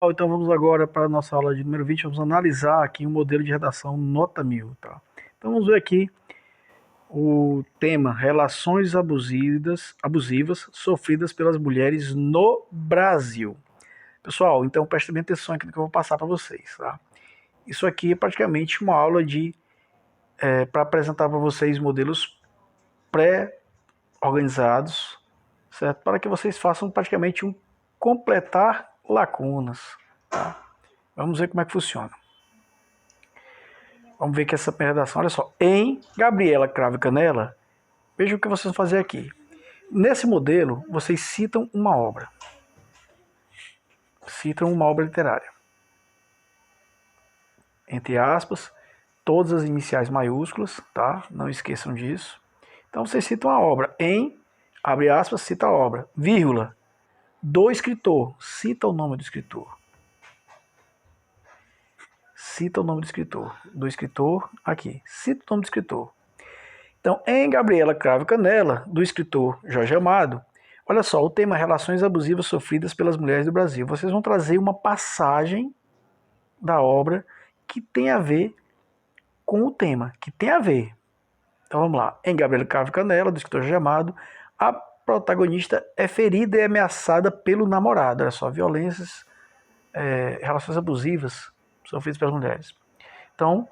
Então vamos agora para a nossa aula de número 20. Vamos analisar aqui o modelo de redação nota 1000. Tá? Então vamos ver aqui o tema relações abusivas sofridas pelas mulheres no Brasil. Pessoal, então prestem bem atenção aqui no que eu vou passar para vocês. Tá? Isso aqui é praticamente uma aula para apresentar para vocês modelos pré-organizados, certo? Para que vocês façam praticamente um completar lacunas. Tá? Vamos ver como é que funciona. Vamos ver que essa primeira redação, olha só. Em Gabriela Cravo e Canela, veja o que vocês vão fazer aqui. Nesse modelo, vocês citam uma obra. Citam uma obra literária. Entre aspas, todas as iniciais maiúsculas, tá? Não esqueçam disso. Então vocês citam a obra. Em, abre aspas, cita a obra. Vírgula. Do escritor. Cita o nome do escritor. Cita o nome do escritor. Do escritor, aqui. Cita o nome do escritor. Então, em Gabriela Cravo e Canela, do escritor Jorge Amado, olha só, o tema relações abusivas sofridas pelas mulheres do Brasil. Vocês vão trazer uma passagem da obra que tem a ver com o tema, que tem a ver. Então vamos lá. Em Gabriela Cravo e Canela, do escritor Jorge Amado, a protagonista é ferida e ameaçada pelo namorado. Olha só, violências, relações abusivas sofridas pelas mulheres. Então,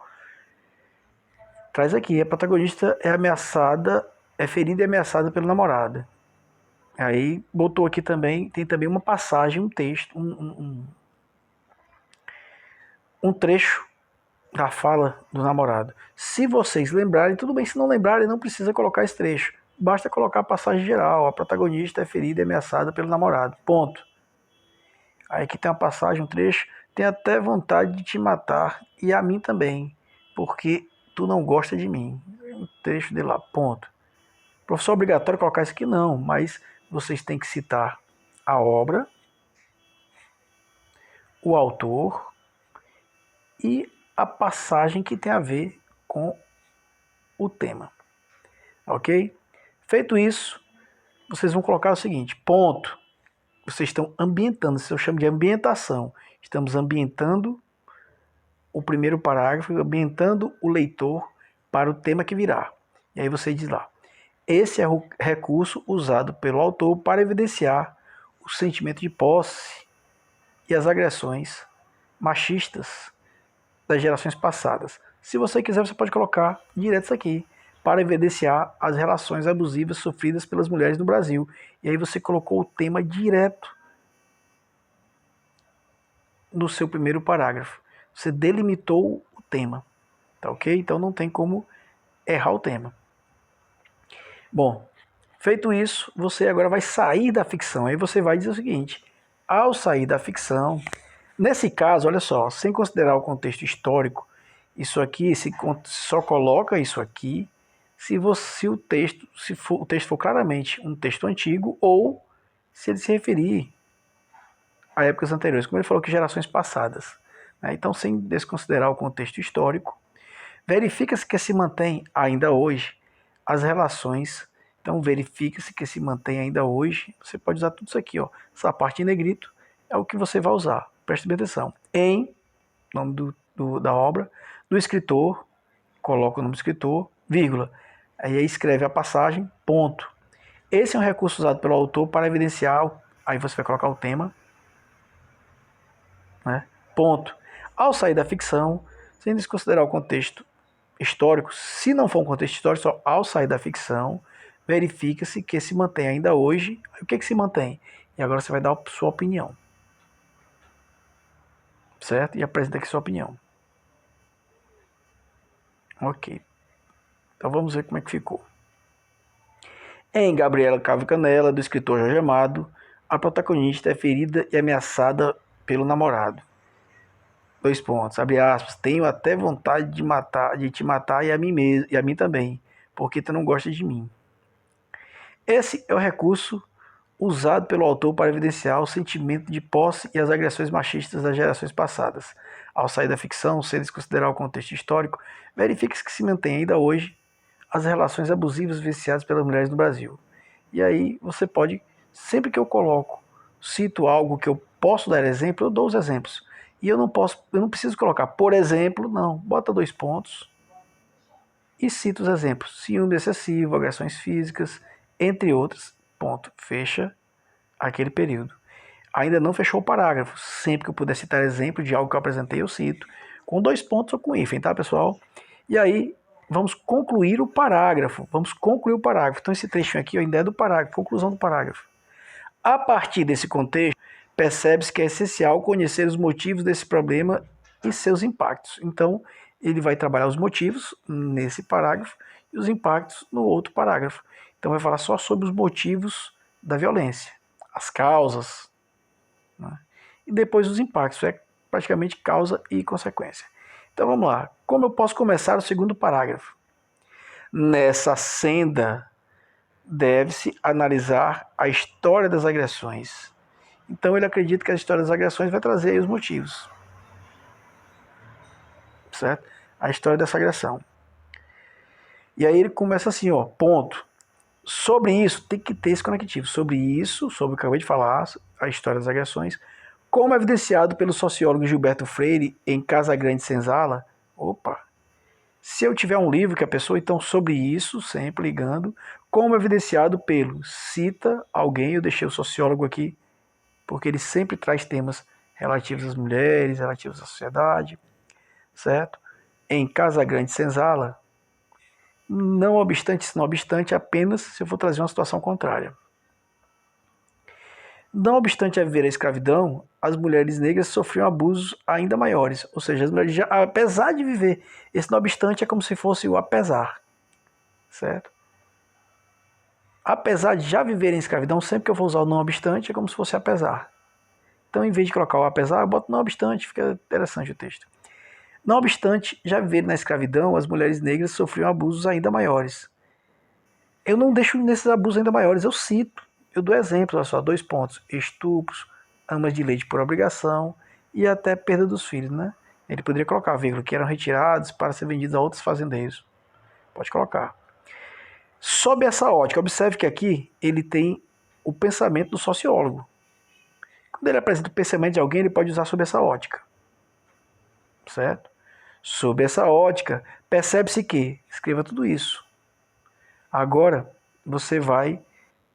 traz aqui, a protagonista é ameaçada, é ferida e ameaçada pelo namorado. Aí botou aqui também, tem também uma passagem, um texto, um trecho da fala do namorado. Se vocês lembrarem, tudo bem, se não lembrarem, não precisa colocar esse trecho. Basta colocar a passagem geral, a protagonista é ferida e ameaçada pelo namorado. Ponto. Aí aqui tem uma passagem, um trecho, tem até vontade de te matar, e a mim também, porque tu não gosta de mim. Um trecho de lá, ponto. Professor, obrigatório colocar isso aqui? Não, mas vocês têm que citar a obra, o autor e a passagem que tem a ver com o tema. Ok? Feito isso, vocês vão colocar o seguinte, ponto. Vocês estão ambientando, isso eu chamo de ambientação. Estamos ambientando o primeiro parágrafo, ambientando o leitor para o tema que virá. E aí você diz lá, esse é o recurso usado pelo autor para evidenciar o sentimento de posse e as agressões machistas das gerações passadas. Se você quiser, você pode colocar direto isso aqui, para evidenciar as relações abusivas sofridas pelas mulheres no Brasil. E aí você colocou o tema direto no seu primeiro parágrafo. Você delimitou o tema, tá ok? Então não tem como errar o tema. Bom, feito isso, você agora vai sair da ficção. Aí você vai dizer o seguinte, ao sair da ficção, nesse caso, olha só, sem considerar o contexto histórico, isso aqui se só coloca isso aqui se o texto for claramente um texto antigo ou se ele se referir a épocas anteriores, como ele falou que gerações passadas. Então, sem desconsiderar o contexto histórico, verifica-se que se mantém ainda hoje as relações. Então, verifica-se que se mantém ainda hoje. Você pode usar tudo isso aqui, ó. Essa parte em negrito é o que você vai usar. Preste bem atenção. Em, nome da obra, do escritor, coloca o nome do escritor, vírgula. Aí escreve a passagem, ponto. Esse é um recurso usado pelo autor para evidenciar, aí você vai colocar o tema, né? Ponto. Ao sair da ficção, sem desconsiderar o contexto histórico, se não for um contexto histórico, só ao sair da ficção, verifica-se que se mantém ainda hoje. O que se mantém? E agora você vai dar a sua opinião. Certo? E apresenta aqui sua opinião. Ok. Então vamos ver como é que ficou. Em Gabriela Cravo e Canela, do escritor Jorge Amado, a protagonista é ferida e ameaçada pelo namorado. Dois pontos, abre aspas, tenho até vontade de te matar e a mim mesmo, e a mim também, porque tu não gosta de mim. Esse é o recurso usado pelo autor para evidenciar o sentimento de posse e as agressões machistas das gerações passadas. Ao sair da ficção, sem desconsiderar o contexto histórico, verifica-se que se mantém ainda hoje as relações abusivas vivenciadas pelas mulheres no Brasil. E aí você pode, sempre que eu coloco cito algo que eu posso dar exemplo, eu dou os exemplos. E eu não preciso colocar, por exemplo, não. Bota 2 pontos e cita os exemplos. Ciúme excessivo, agressões físicas, entre outros. Ponto. Fecha aquele período. Ainda não fechou o parágrafo. Sempre que eu puder citar exemplo de algo que eu apresentei, eu cito. Com 2 pontos ou com hífen, tá, pessoal? E aí, vamos concluir o parágrafo. Vamos concluir o parágrafo. Então, esse trechinho aqui ainda é do parágrafo, conclusão do parágrafo. A partir desse contexto, percebe-se que é essencial conhecer os motivos desse problema e seus impactos. Então, ele vai trabalhar os motivos nesse parágrafo e os impactos no outro parágrafo. Então, vai falar só sobre os motivos da violência, as causas, né? E depois os impactos, é praticamente causa e consequência. Então, vamos lá. Como eu posso começar o segundo parágrafo? Nessa senda, deve-se analisar a história das agressões. Então ele acredita que a história das agressões vai trazer aí os motivos. Certo? A história dessa agressão. E aí ele começa assim, ó, ponto. Sobre isso, tem que ter esse conectivo. Sobre isso, sobre o que eu acabei de falar, a história das agressões, como evidenciado pelo sociólogo Gilberto Freire em Casagrande Senzala. Opa! Se eu tiver um livro que a pessoa, então, sobre isso, sempre ligando, como evidenciado pelo, cita alguém, eu deixei o sociólogo aqui, porque ele sempre traz temas relativos às mulheres, relativos à sociedade, certo? Em Casagrande Senzala, não obstante, apenas se eu for trazer uma situação contrária. Não obstante haver a escravidão, as mulheres negras sofriam abusos ainda maiores. Ou seja, as mulheres, já, apesar de viver, esse não obstante é como se fosse o apesar, certo? Apesar de já viverem em escravidão, sempre que eu for usar o não obstante é como se fosse apesar. Então, em vez de colocar o apesar, eu boto não obstante, fica interessante o texto. Não obstante já viverem na escravidão, as mulheres negras sofriam abusos ainda maiores. Eu não deixo nesses abusos ainda maiores, eu cito. Eu dou exemplos, olha só, 2 pontos. Estupros, amas de leite por obrigação e até perda dos filhos, né? Ele poderia colocar, vírgula, que eram retirados para ser vendidos a outros fazendeiros. Pode colocar. Sob essa ótica, observe que aqui ele tem o pensamento do sociólogo. Quando ele apresenta o pensamento de alguém, ele pode usar sob essa ótica. Certo? Sob essa ótica, percebe-se que, escreva tudo isso. Agora, você vai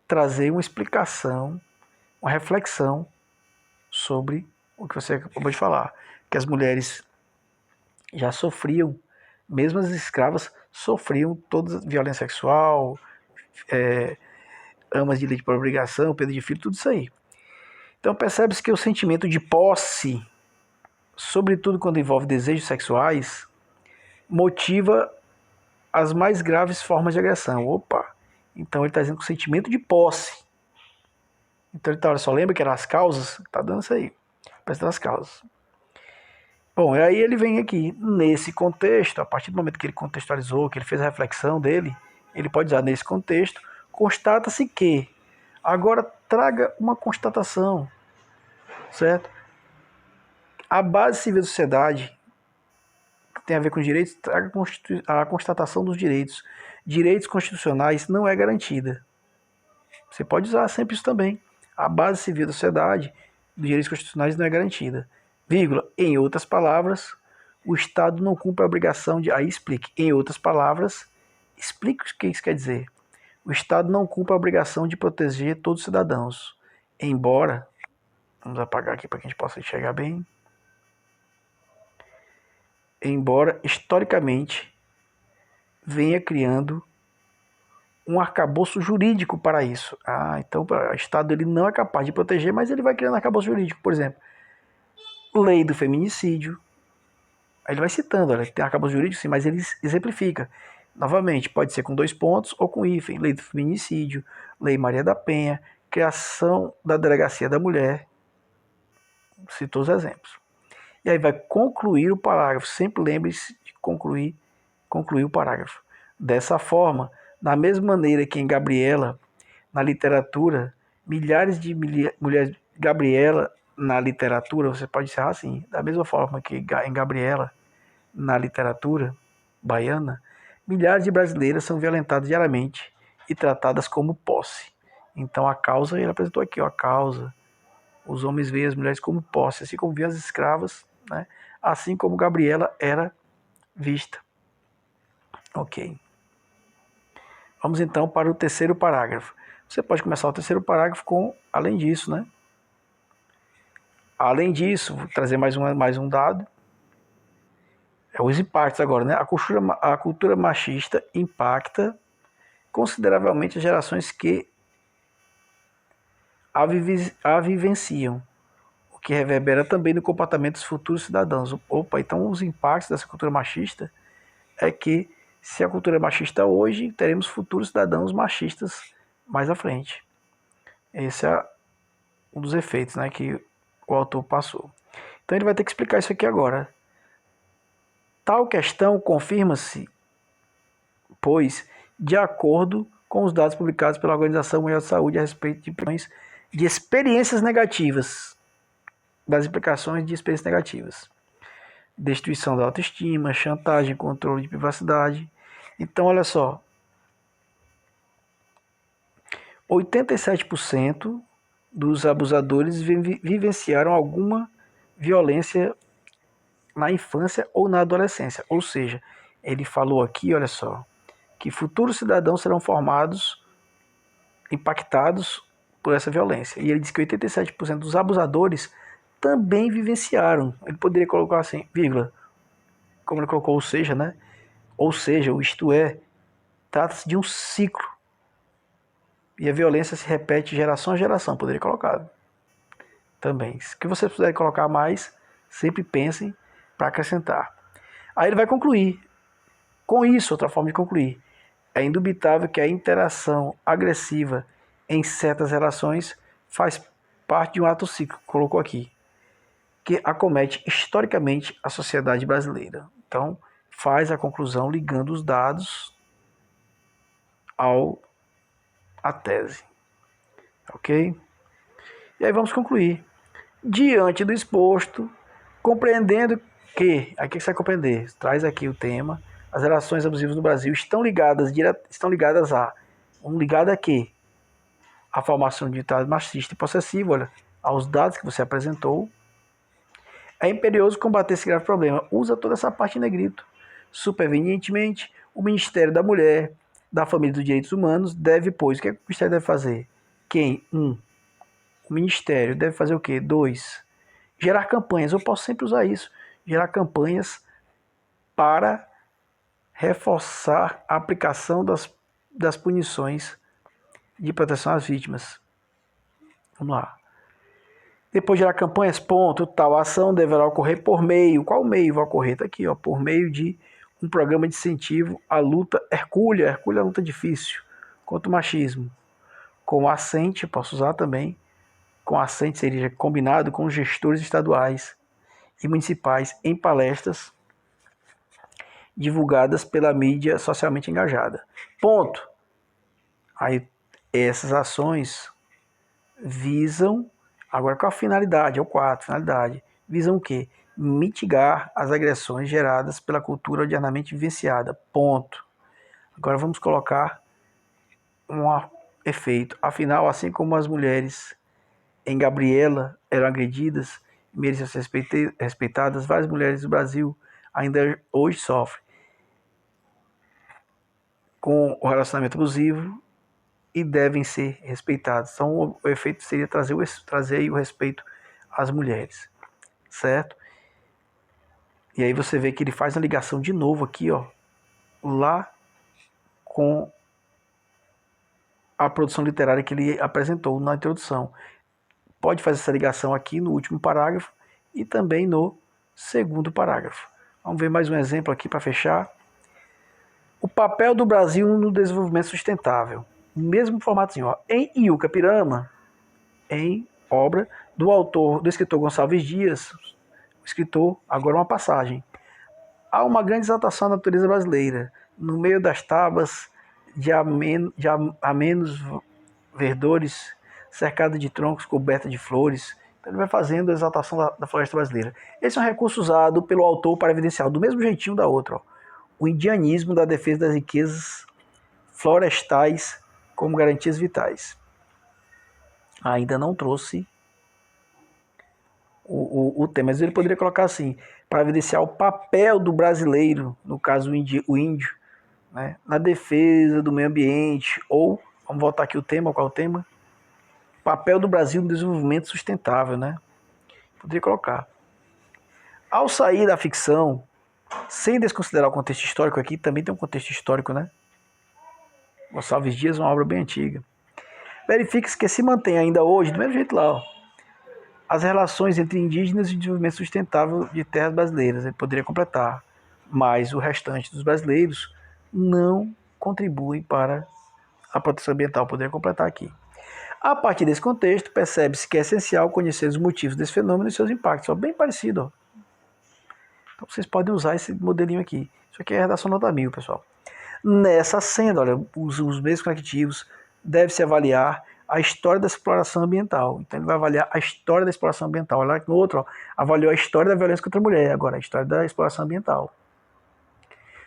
trazer uma explicação, uma reflexão sobre o que você acabou de falar. Que as mulheres já sofriam, mesmo as escravas, sofriam toda violência sexual, amas de leite por obrigação, perda de filho, tudo isso aí. Então percebe-se que o sentimento de posse, sobretudo quando envolve desejos sexuais, motiva as mais graves formas de agressão. Opa! Então ele está dizendo que o sentimento de posse. Então ele tá, olha só, lembra que eram as causas? Está dando isso aí. Presta das causas. Bom, e aí ele vem aqui, nesse contexto, a partir do momento que ele contextualizou, que ele fez a reflexão dele, ele pode usar nesse contexto, constata-se que. Agora traga uma constatação, certo? A base civil da sociedade, que tem a ver com direitos, traga a constatação dos direitos. Direitos constitucionais não é garantida. Você pode usar sempre isso também. A base civil da sociedade, dos direitos constitucionais, não é garantida. Vírgula, em outras palavras, o Estado não cumpre a obrigação de... Aí explique. Em outras palavras, explique o que isso quer dizer. O Estado não cumpre a obrigação de proteger todos os cidadãos. Embora, vamos apagar aqui para que a gente possa enxergar bem. Embora, historicamente, venha criando um arcabouço jurídico para isso. Então o Estado ele não é capaz de proteger, mas ele vai criando arcabouço jurídico. Por exemplo, lei do feminicídio. Aí ele vai citando, olha, tem arcabouço jurídico, sim, mas ele exemplifica. Novamente, pode ser com 2 pontos ou com hífen. Lei do feminicídio, Lei Maria da Penha, criação da Delegacia da Mulher. Citou os exemplos. E aí vai concluir o parágrafo. Sempre lembre-se de concluir o parágrafo. Dessa forma, da mesma maneira que em Gabriela, na literatura, milhares de mulheres... Gabriela, na literatura, você pode encerrar assim. Da mesma forma que em Gabriela, na literatura baiana, milhares de brasileiras são violentadas diariamente e tratadas como posse. Então a causa, ele apresentou aqui, ó, a causa os homens veem as mulheres como posse, assim como viam as escravas, né? Assim como Gabriela era vista. Ok. Vamos então para o terceiro parágrafo. Você pode começar o terceiro parágrafo com além disso, né? Além disso, vou trazer mais um dado. Os impactos agora, né? A cultura machista impacta consideravelmente as gerações que a vivenciam, o que reverbera também no comportamento dos futuros cidadãos. Opa, então os impactos dessa cultura machista é que se a cultura é machista hoje, teremos futuros cidadãos machistas mais à frente. Esse é um dos efeitos, né, que o autor passou. Então ele vai ter que explicar isso aqui agora. Tal questão confirma-se, pois, de acordo com os dados publicados pela Organização Mundial de Saúde a respeito de experiências negativas, das implicações de experiências negativas. Destruição da autoestima, chantagem, controle de privacidade. Então, olha só, 87% dos abusadores vivenciaram alguma violência na infância ou na adolescência. Ou seja, ele falou aqui, olha só, que futuros cidadãos serão formados, impactados por essa violência. E ele diz que 87% dos abusadores também vivenciaram. Ele poderia colocar assim, vírgula, como ele colocou, ou seja, né? Ou seja, o isto é, trata-se de um ciclo. E a violência se repete geração a geração, poderia colocar também. Se que você puder colocar mais, sempre pensem para acrescentar. Aí ele vai concluir. Com isso, outra forma de concluir. É indubitável que a interação agressiva em certas relações faz parte de um ato cíclico, colocou aqui, que acomete historicamente a sociedade brasileira. Então, faz a conclusão ligando os dados à tese. Ok? E aí vamos concluir. Diante do exposto, compreendendo que, aqui você vai compreender, traz aqui o tema, as relações abusivas no Brasil estão ligadas a quê? A formação de ditado machista e possessivo, olha, aos dados que você apresentou. É imperioso combater esse grave problema. Usa toda essa parte em negrito. Supervenientemente, o Ministério da Mulher, da Família e dos Direitos Humanos deve, pois, o que o Ministério deve fazer? Quem? O Ministério deve fazer o quê? 2. Gerar campanhas. Eu posso sempre usar isso. Gerar campanhas para reforçar a aplicação das punições de proteção às vítimas. Vamos lá. Depois de gerar campanhas, ponto, tal ação deverá ocorrer por meio. Qual meio vai ocorrer? Está aqui, ó, por meio de um programa de incentivo à luta hercúlea. Hercúlea é a luta difícil contra o machismo. Com assente, posso usar também, com assente seria combinado com os gestores estaduais e municipais em palestras divulgadas pela mídia socialmente engajada. Ponto. Aí essas ações visam, agora qual a finalidade? É o 4, finalidade. Visam o quê? Mitigar as agressões geradas pela cultura odiernamente vivenciada. Ponto. Agora vamos colocar um efeito. Afinal, assim como as mulheres em Gabriela eram agredidas e mereciam ser respeitadas, várias mulheres do Brasil ainda hoje sofrem com o relacionamento abusivo e devem ser respeitados. Então, o efeito seria trazer o respeito às mulheres, certo? E aí você vê que ele faz a ligação de novo aqui, ó, lá com a produção literária que ele apresentou na introdução. Pode fazer essa ligação aqui no último parágrafo e também no segundo parágrafo. Vamos ver mais um exemplo aqui para fechar. O papel do Brasil no desenvolvimento sustentável. Mesmo formatinho, ó. Em Iuca Pirama, em obra do escritor Gonçalves Dias, o escritor, agora uma passagem. Há uma grande exaltação da natureza brasileira, no meio das tabas de amenos verdores, cercada de troncos, coberta de flores. Então ele vai fazendo a exaltação da floresta brasileira. Esse é um recurso usado pelo autor para evidenciar, do mesmo jeitinho da outra, ó, o indianismo da defesa das riquezas florestais como garantias vitais. Ainda não trouxe o tema, mas ele poderia colocar assim, para evidenciar o papel do brasileiro, no caso o índio, né, na defesa do meio ambiente, ou, vamos voltar aqui o tema, qual é o tema? Papel do Brasil no desenvolvimento sustentável, né? Poderia colocar. Ao sair da ficção, sem desconsiderar o contexto histórico, aqui também tem um contexto histórico, né? Gonçalves Dias é uma obra bem antiga. Verifique-se que se mantém ainda hoje, do mesmo jeito lá, ó, as relações entre indígenas e desenvolvimento sustentável de terras brasileiras. Ele poderia completar, mas o restante dos brasileiros não contribuem para a proteção ambiental. Poderia completar aqui. A partir desse contexto, percebe-se que é essencial conhecer os motivos desse fenômeno e seus impactos. Ó, bem parecido. Ó. Então vocês podem usar esse modelinho aqui. Isso aqui é a redação nota 1000, pessoal. Nessa senda, olha, os meios conectivos deve-se avaliar a história da exploração ambiental. Então ele vai avaliar a história da exploração ambiental. Olha lá no outro, ó, avaliou a história da violência contra a mulher, agora a história da exploração ambiental.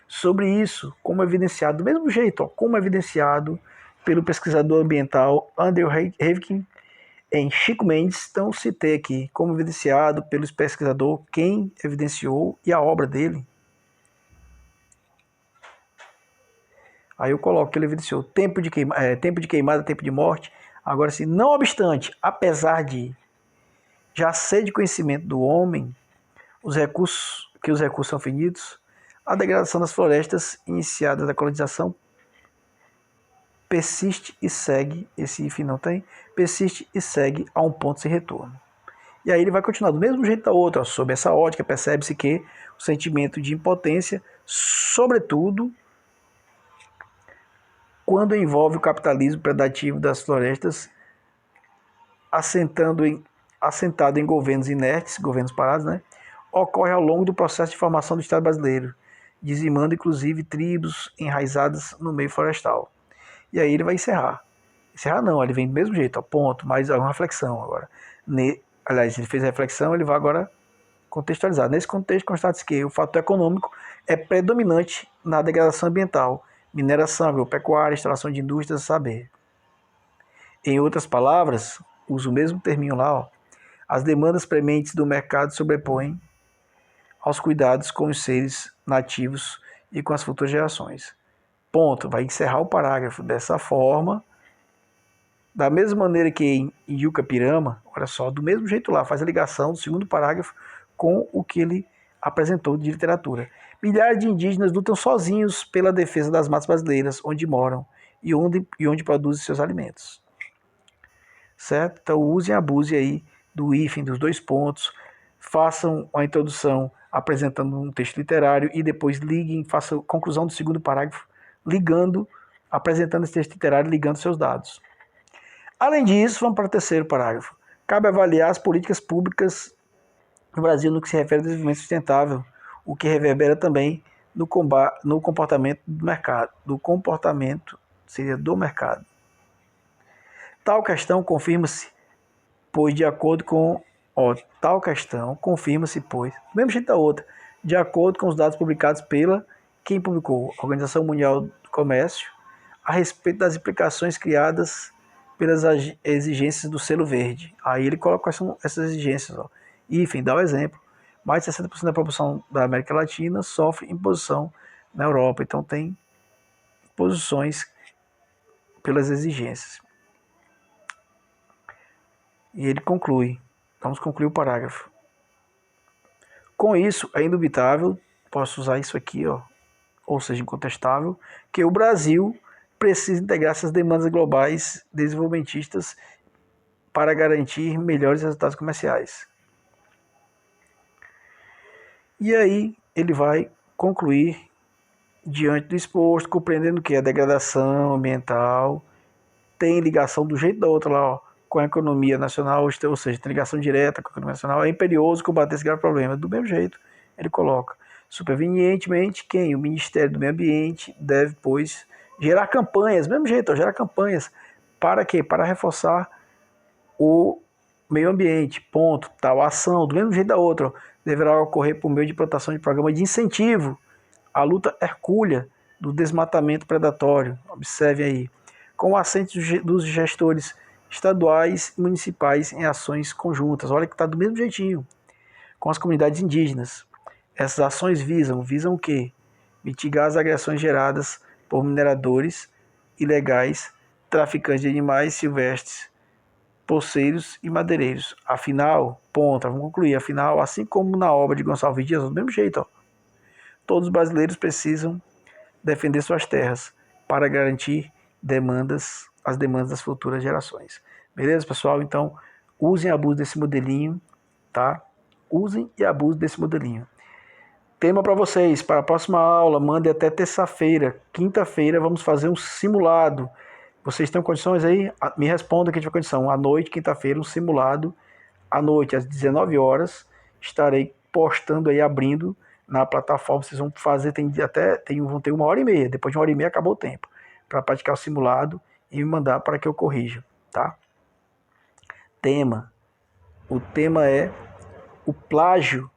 Sobre isso, como evidenciado, do mesmo jeito, ó, como evidenciado pelo pesquisador ambiental Andrew Revkin em Chico Mendes, então citei aqui, como evidenciado pelo pesquisador, quem evidenciou e a obra dele. Aí eu coloco que ele evidenciou tempo de queimada, tempo de morte. Agora, assim, não obstante, apesar de já ser de conhecimento do homem os recursos são finitos, a degradação das florestas iniciada da colonização persiste e segue, esse fim não tem, persiste e segue a um ponto sem retorno. E aí ele vai continuar do mesmo jeito da outra, sob essa ótica, percebe-se que o sentimento de impotência, sobretudo quando envolve o capitalismo predativo das florestas, assentado em governos inertes, governos parados, né, ocorre ao longo do processo de formação do Estado brasileiro, dizimando inclusive tribos enraizadas no meio florestal. E aí ele vai encerrar. Encerrar não, ele vem do mesmo jeito, ó, ponto, mais uma reflexão agora. Aliás, ele fez a reflexão, ele vai agora contextualizar. Nesse contexto, constate-se que o fator econômico é predominante na degradação ambiental, mineração, agropecuária, instalação de indústrias, saber. Em outras palavras, uso o mesmo terminho lá, ó, as demandas prementes do mercado sobrepõem aos cuidados com os seres nativos e com as futuras gerações. Ponto. Vai encerrar o parágrafo dessa forma, da mesma maneira que em Yucca Pirama, olha só, do mesmo jeito lá, faz a ligação do segundo parágrafo com o que ele apresentou de literatura. Milhares de indígenas lutam sozinhos pela defesa das matas brasileiras, onde moram e onde produzem seus alimentos. Certo? Então use e abuse aí do hífen, dos dois pontos, façam a introdução apresentando um texto literário e depois liguem, façam a conclusão do segundo parágrafo, apresentando esse texto literário, ligando seus dados. Além disso, vamos para o terceiro parágrafo. Cabe avaliar as políticas públicas no Brasil no que se refere ao desenvolvimento sustentável, o que reverbera também no comportamento do mercado. Do comportamento seria do mercado. Tal questão confirma-se, pois de acordo com tal questão confirma-se, pois, do mesmo jeito da outra, de acordo com os dados publicados pela quem publicou, a Organização Mundial do Comércio, a respeito das implicações criadas pelas exigências do selo verde. Aí ele coloca quais são essas exigências. Ó. E, enfim, dá o exemplo. Mais de 60% da população da América Latina sofre imposição na Europa. Então tem imposições pelas exigências. E ele conclui. Vamos concluir o parágrafo. Com isso, é indubitável, posso usar isso aqui, ó, ou seja, incontestável, que o Brasil precisa integrar essas demandas globais desenvolvimentistas para garantir melhores resultados comerciais. E aí ele vai concluir, diante do exposto, compreendendo que a degradação ambiental tem ligação do jeito da outra lá, ó, com a economia nacional, ou seja, tem ligação direta com a economia nacional, é imperioso combater esse grave problema. Do mesmo jeito, ele coloca, supervenientemente, quem? O Ministério do Meio Ambiente deve, pois, gerar campanhas, do mesmo jeito, ó, gerar campanhas, para quê? Para reforçar o meio ambiente, ponto, tal ação, do mesmo jeito da outra, ó, deverá ocorrer por meio de implantação de programa de incentivo à luta hercúlea do desmatamento predatório, observe aí, com o assento dos gestores estaduais e municipais em ações conjuntas. Olha que está do mesmo jeitinho. com as comunidades indígenas. Essas ações visam o quê? Mitigar as agressões geradas por mineradores ilegais, traficantes de animais silvestres, poceiros e madeireiros. Afinal, vamos concluir, assim como na obra de Gonçalves Dias, do mesmo jeito, ó, todos os brasileiros precisam defender suas terras para garantir as demandas das futuras gerações. Beleza, pessoal? Então, usem e abusem desse modelinho, tá? Usem e abusem desse modelinho. Tema para vocês, para a próxima aula, mande até terça-feira. Quinta-feira vamos fazer um simulado. Vocês têm condições aí? Me respondam que a gente vai condição. À noite, quinta-feira, um simulado. À noite, às 19 horas, estarei postando aí, abrindo na plataforma. Vocês vão fazer, vão ter 1h30. Depois de 1h30 acabou o tempo. Para praticar o simulado e me mandar para que eu corrija, tá? Tema. O tema é o plágio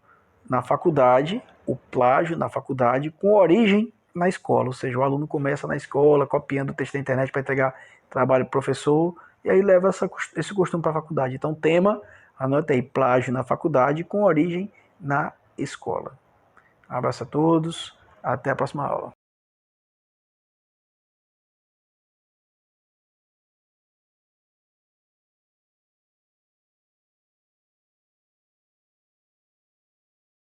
na faculdade, com origem na escola, ou seja, o aluno começa na escola copiando o texto da internet para entregar trabalho para o professor e aí leva esse costume para a faculdade. Então, tema, anota aí, plágio na faculdade com origem na escola. Um abraço a todos, até a próxima aula.